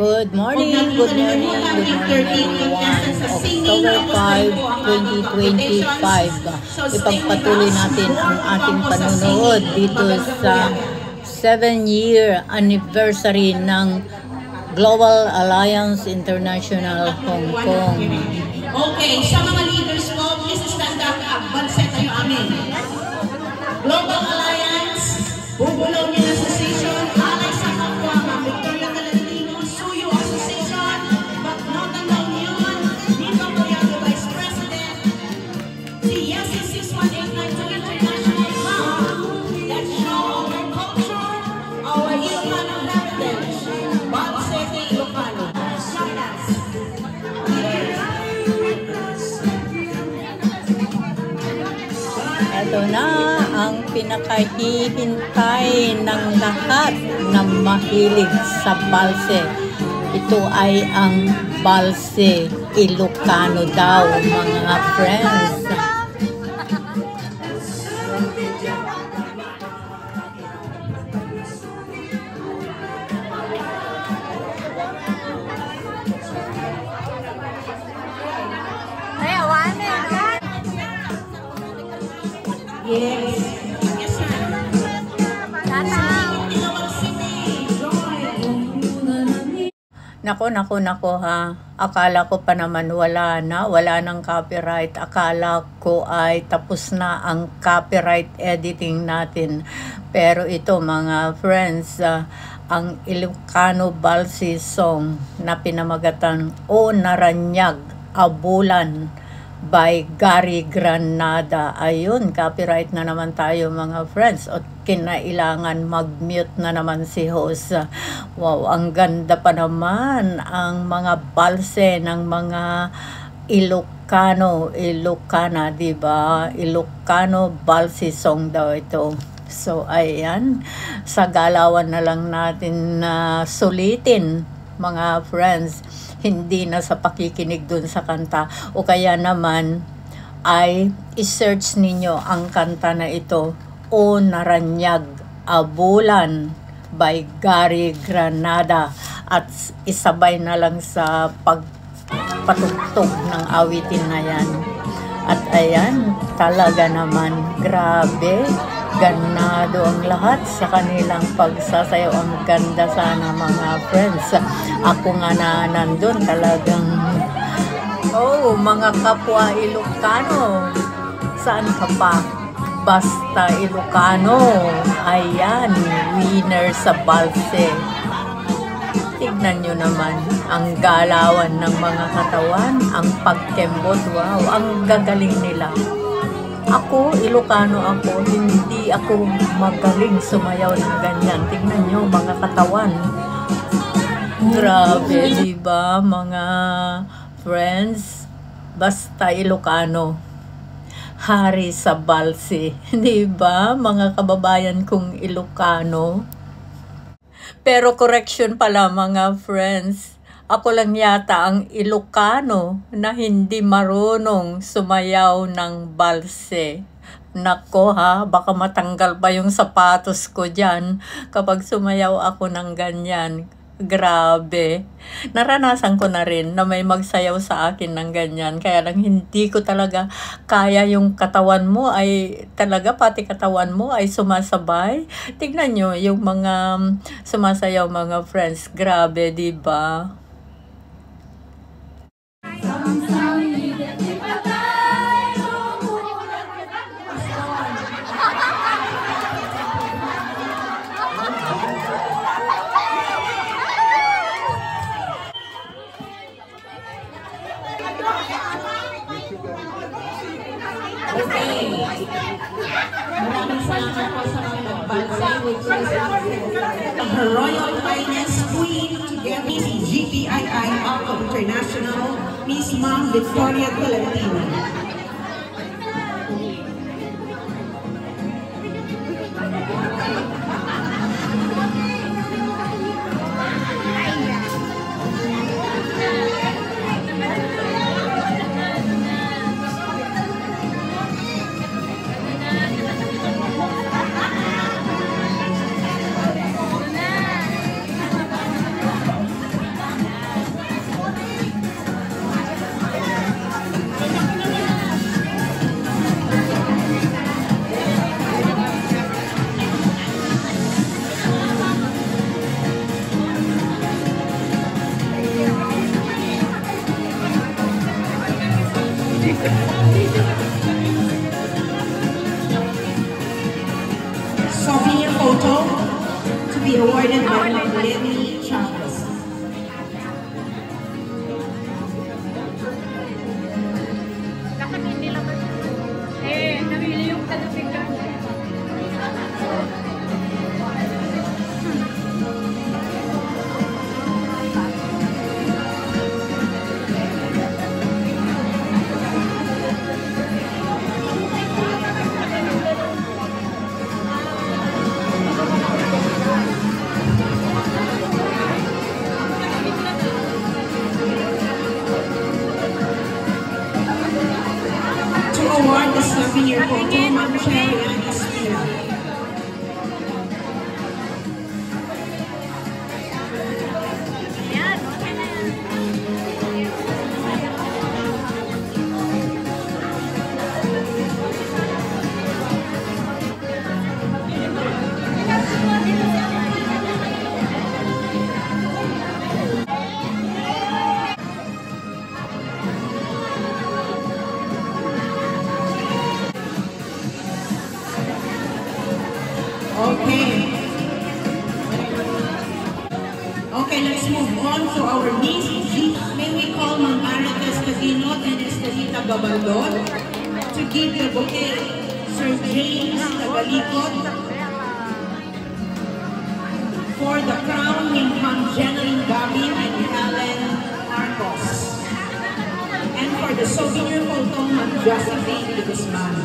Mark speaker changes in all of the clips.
Speaker 1: Good morning everyone. October 5, 2025. Ipagpatuloy natin ang ating panonood dito sa 7-year anniversary ng Global Alliance International Hong Kong.
Speaker 2: Okay, sa mga leaders ko, please stand up. Balset tayo amin. Global Alliance, Bubulong niya Association, alay sa kapwa, Victoria Talentino, Suyo Association, Baknotan La Union, Nito Mariano Vice President, si Yasi 6189 International Club, that show our culture, our Ilocano heritage, Balset Ilocano. Join us.
Speaker 1: Ito na ang pinakahihintay ng lahat na mahilig sa balse. Ito ay ang balse Ilocano daw, mga friends.
Speaker 2: Yes. Yes, sir.
Speaker 1: Nako ha. Akala ko pa naman wala nang copyright. Akala ko ay tapos na ang copyright editing natin. Pero ito mga friends, ang Ilocano Balse song na pinamagatan O Naranyag, Abulan by Gary Granada. Ayun, copyright na naman tayo mga friends. O kinailangan mag-mute na naman si host. Wow, ang ganda pa naman ang mga balse ng mga Ilocana, diba? Ilocano Balse song daw ito. So, ayan. Sa galawan na lang natin na sulitin, mga friends. Hindi na sa pakikinig dun sa kanta. O kaya naman, ay i-search ninyo ang kanta na ito, O Naranyag, Abulan by Gary Granada. At isabay na lang sa pagpatugtog ng awitin na yan. At ayan, talaga naman, grabe, ganado ang lahat sa kanilang pagsasayaw. Ang ganda sana mga friends. Ako nga na nandun talagang, mga kapwa Ilocano, saan ka pa? Basta Ilocano, ayan, winner sa balse. Tignan nyo naman ang galawan ng mga katawan, ang pagkembot, wow, ang gagaling nila. Ako, Ilocano ako, hindi ako magaling sumayaw ng ganyan. Tignan nyo, mga katawan. Grabe, diba, mga friends? Basta Ilocano. Hari sa balse. Diba, mga kababayan kong Ilocano? Pero correction pala, mga friends. Ako lang yata ang Ilocano na hindi marunong sumayaw ng balse. Nako ha, baka matanggal pa yung sapatos ko dyan kapag sumayaw ako ng ganyan. Grabe. Naranasan ko na rin na may magsayaw sa akin ng ganyan. Kaya lang hindi ko talaga kaya yung katawan mo ay talaga, pati katawan mo ay sumasabay. Tignan nyo yung mga sumasayaw mga friends. Grabe, diba?
Speaker 2: Maraming salamat po sa mga nagbalsa. Her Royal Highness Queen, Miss GPII of International, Miss Ma'am Victoria Talentino. awarded by Lenny Chavez. Award the souvenir photo, Ma'am Cherry and Aspira. Okay, let's move on to our niece. May we call Ma'am Marites Cadino and Estelita Gabaldon to give the bouquet. Sir James Tagalikot for the crown in Ma'am Jeneline Gabi and Helen Marcos. And for the souvenir photo, Ma'am Josephine Guzman.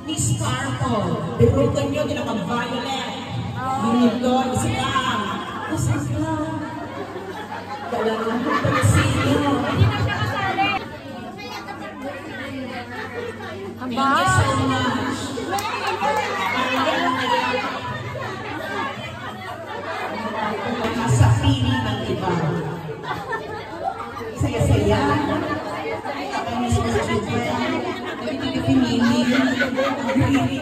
Speaker 2: Miss Sparkle, birutan nyo, ginakang-violet. Dito, isa lang. Isa lang. Kailangan ko pa sino. Thank you so much. Nasa pili ng iba. Saya-saya. Kami sa children. Pinili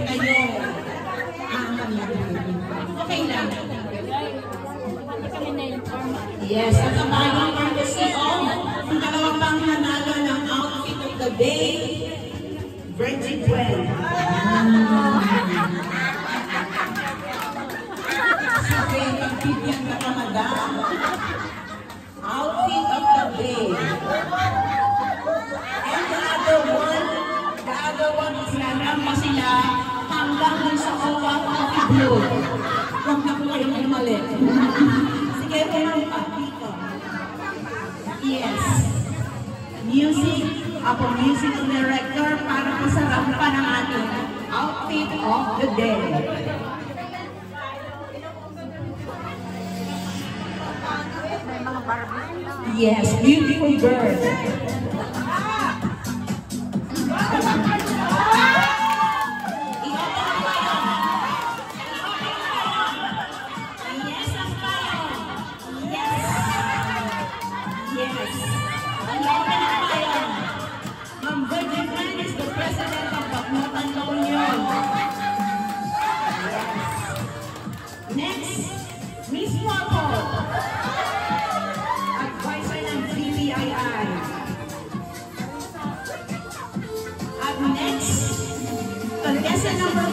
Speaker 2: kayo. Okay lang. Yes, at ang bagong courtesy of ang dalawang pang nanalo ng outfit of the day, Virgin Gwen. Sige, pagpipyan ka ka, madam. Outfit of the day. And the other one is naramba sila hanggang dun sa Owa Coffee Blue. Huwag na po kayong umalit. Sige, meron pa dito. Yes. Music, ako musical director para pasarap pa ng ating outfit of the day. Yes, beautiful bird. Next, Miss Wapo, advisor ng BPII.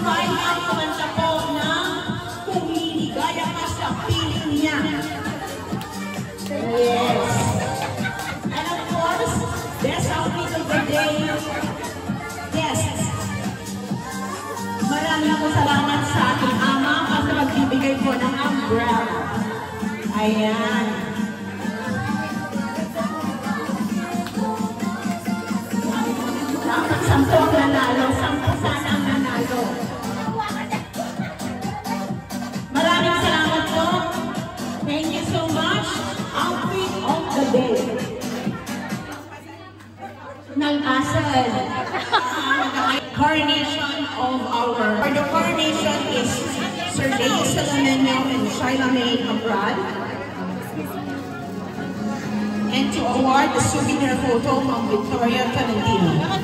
Speaker 2: provide ang kumanta po na Kung Liligaya Ka sa Piling Niya. Yes. And of course, best outfit of the day. Yes. Maraming po salamat sa aking ama kasi magbibigay po ng umbrella. Ayan. Dapat 10 ang nanalo, 10 sana ang nanalo. Maraming salamat po. Thank you so much. Outfit of the day. Nag-asal. Coronation of our... The coronation is Sir Leo Salonenyo and Shaila May Cabral. And to award the souvenir photo from Victoria Tolentino.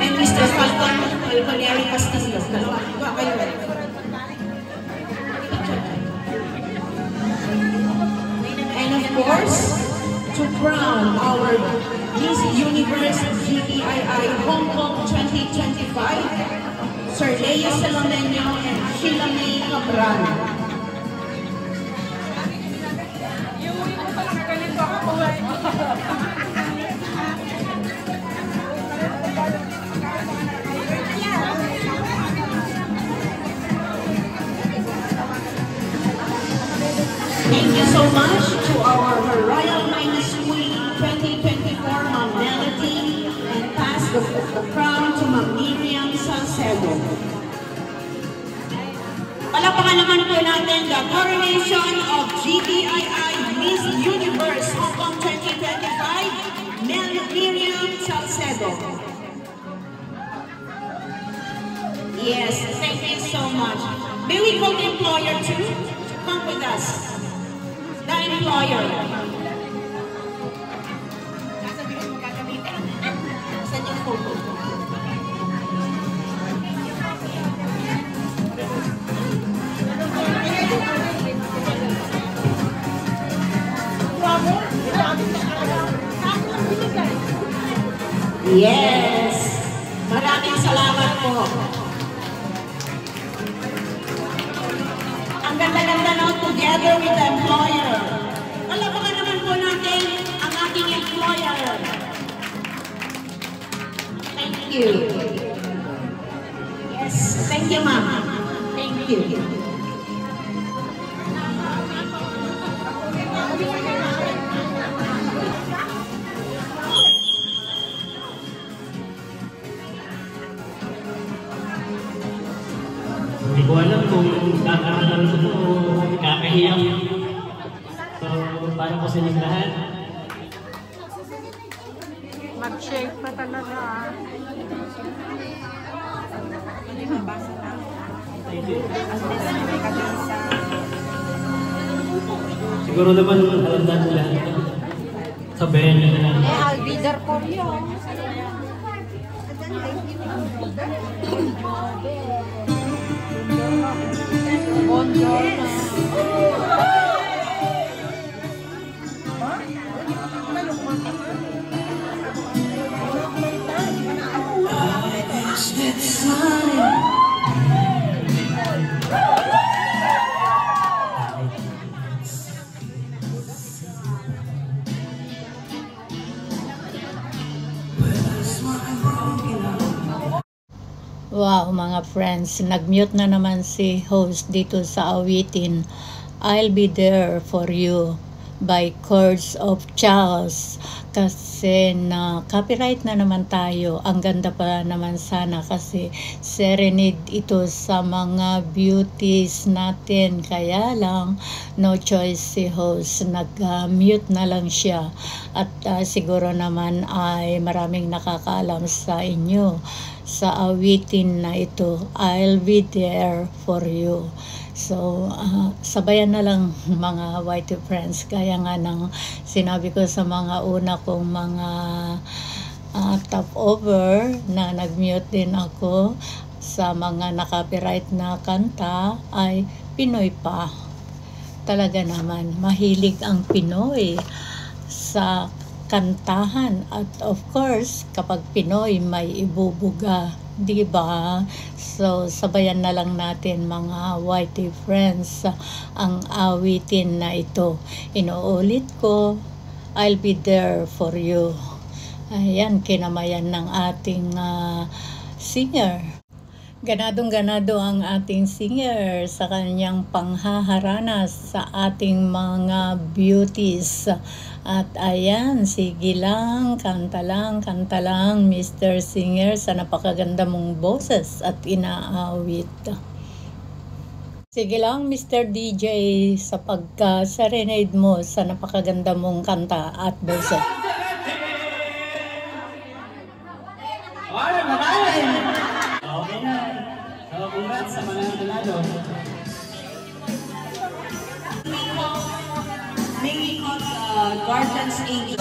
Speaker 2: And Mr. Falcon Alconieri Castillo. And of course, to crown our Miss Universe GTII Hong Kong 2025, Sir Leo Salonenyo and Sheila May Cabral. Thank you so much to our Royal Highness Queen 2024, Ma'am Melody, and pass the crown to Ma'am Miriam Salcedo. Palakpakan naman po natin the coronation of GTII Miss Universe Hong Kong 2025, Miriam Salcedo. Yes, thank you so much. May we call the employer too? Come with us. The employer. Send your photo. Yes. Maraming salamat po. Ang ganda-ganda na together with the employer. Palapakan naman po natin ang ating employer. Thank you. Yes, thank you, ma'am. Thank you.
Speaker 3: Hindi ko alam kung kakakalan ko ito o kakahiyak. So, paano po sa inyong lahat?
Speaker 4: Mag-shake pa talaga.
Speaker 3: Siguro naman alam natin lahat ito. Sabihin nyo na lang.
Speaker 4: I'll be there for you.
Speaker 1: Wow, mga friends, nag-mute na naman si host dito sa awitin. I'll be there for you. by Chords of Charles. Kasi na copyright na naman tayo. Ang ganda pa naman sana kasi serenade ito sa mga beauties natin. Kaya lang, no choice si host. Nag-mute na lang siya. At siguro naman ay maraming nakakaalam sa inyo sa awitin na ito. I'll be there for you. So, sabayan na lang mga white friends. Kaya nga nang sinabi ko sa mga una kong mga top over na nag-mute din ako sa mga na-copyright na kanta ay Pinoy pa. Talaga naman, mahilig ang Pinoy sa kantahan. At of course, kapag Pinoy may ibubuga, di ba? So, sabayan na lang natin mga whitey friends ang awitin na ito. Inuulit ko, I'll be there for you. Ayan, kinamayan ng ating singer. Ganadong-ganado ang ating singer sa kanyang panghaharanas sa ating mga beauties. At ayan, sige lang, kanta lang, Mr. Singer, sa napakaganda mong boses at inaawit. Sige lang, Mr. DJ, sa pagka-serenade mo sa napakaganda mong kanta at boses.
Speaker 3: Okay na. So, congrats sa mga nanalo.
Speaker 2: May Guardians Angel.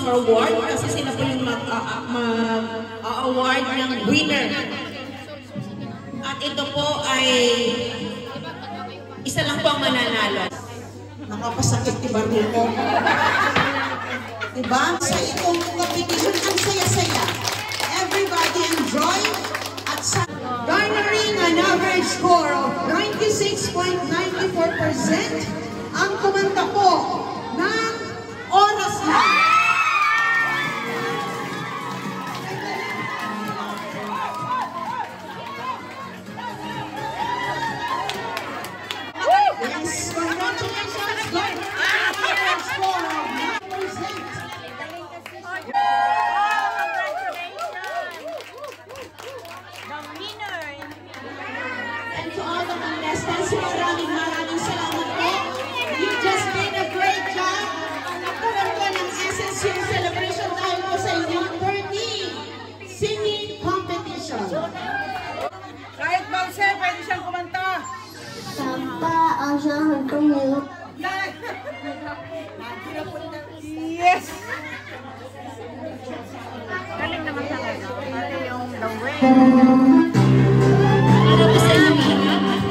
Speaker 2: Award kasi sila po yung mag-award ng winner. At ito po ay isa lang po ang mananalo. Nakapasakit ni Barbuco. Diba? Sa itong competition, ang saya-saya. Everybody enjoy at sa garnering an average score of 96.94%. Ang kumanta po ng Oras Lang. Yes, congratulations, guys! Score of 9%. And to all the contestants, maraming salamat po. You just did a great job. Nagkaroon ko ng Essence Year Celebration dahil po sa inyong 30 singing competition.
Speaker 4: Kahit Balse, pwede siyang kumanta.
Speaker 5: Sampa ang siyang tumute.
Speaker 4: Yes! Galing naman talaga. Pati yung the way.
Speaker 2: Para po sa inyo lahat.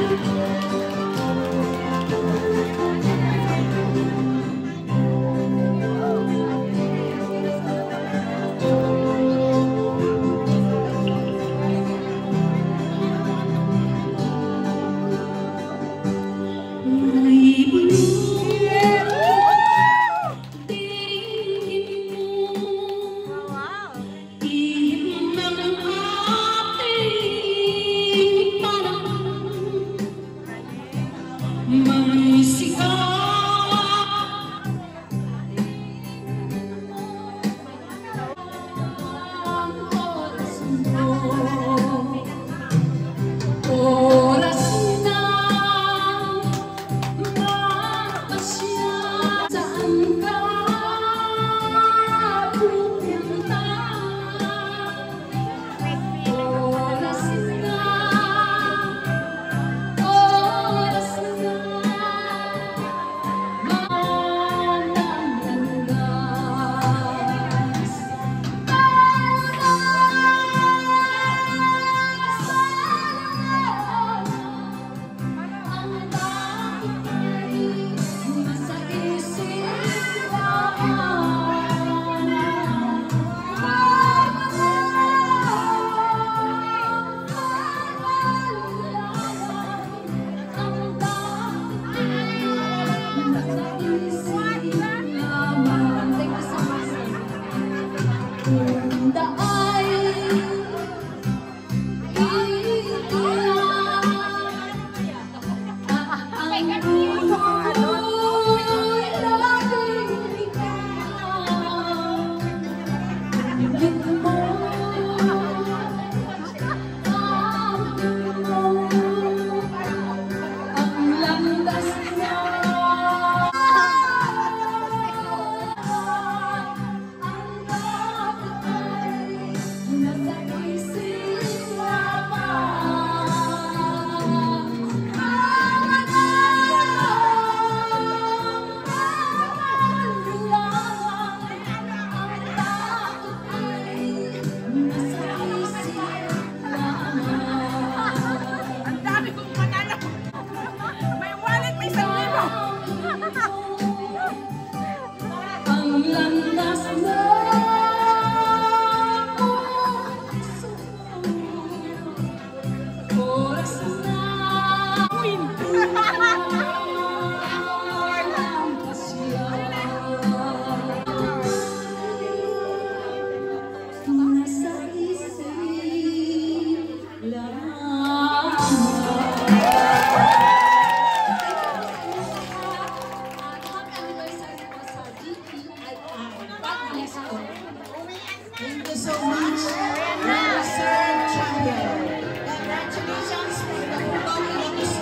Speaker 2: Thank you so much, Sir Champion. Congratulations for the Hubang Ilocos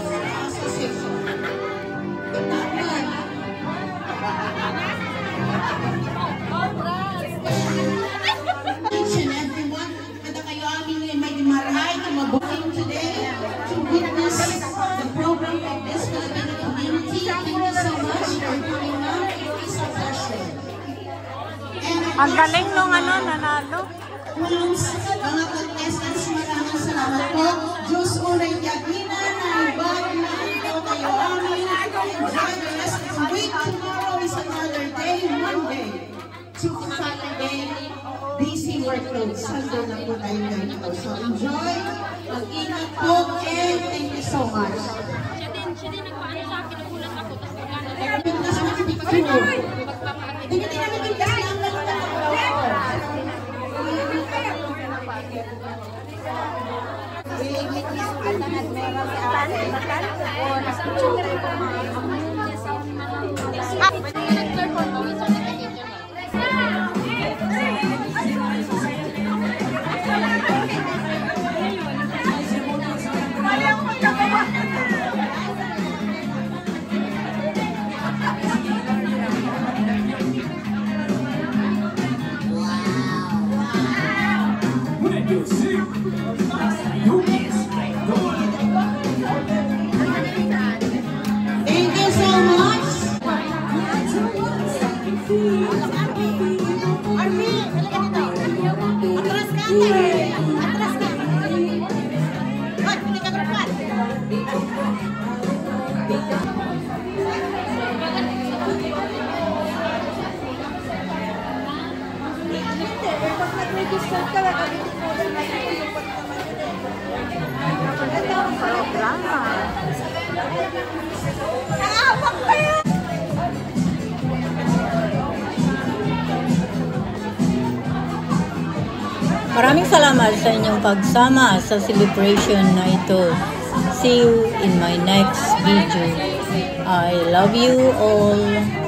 Speaker 2: Association. Each and everyone, kada kayo aming may maray na mabuking today to witness the program of this Filipino community. Thank you so much for coming out. It is a pleasure.
Speaker 1: Ang galing nung nanalo.
Speaker 2: Mga contestants, maraming salamat po. Diyos unay yagina na ibang nandito kayo amin. Enjoy the rest of the week. Tomorrow is another day, Monday to Saturday. Busy workload. Sunday na po tayo ganito. So enjoy. Mag-ingat po and thank you so much.
Speaker 6: Siya din nagpaano sa akin, nagulat ako. Tapos magkano.
Speaker 2: Thank you so much.
Speaker 1: Maraming salamat sa inyong pagsama sa celebration na ito. See you in my next video. I love you all.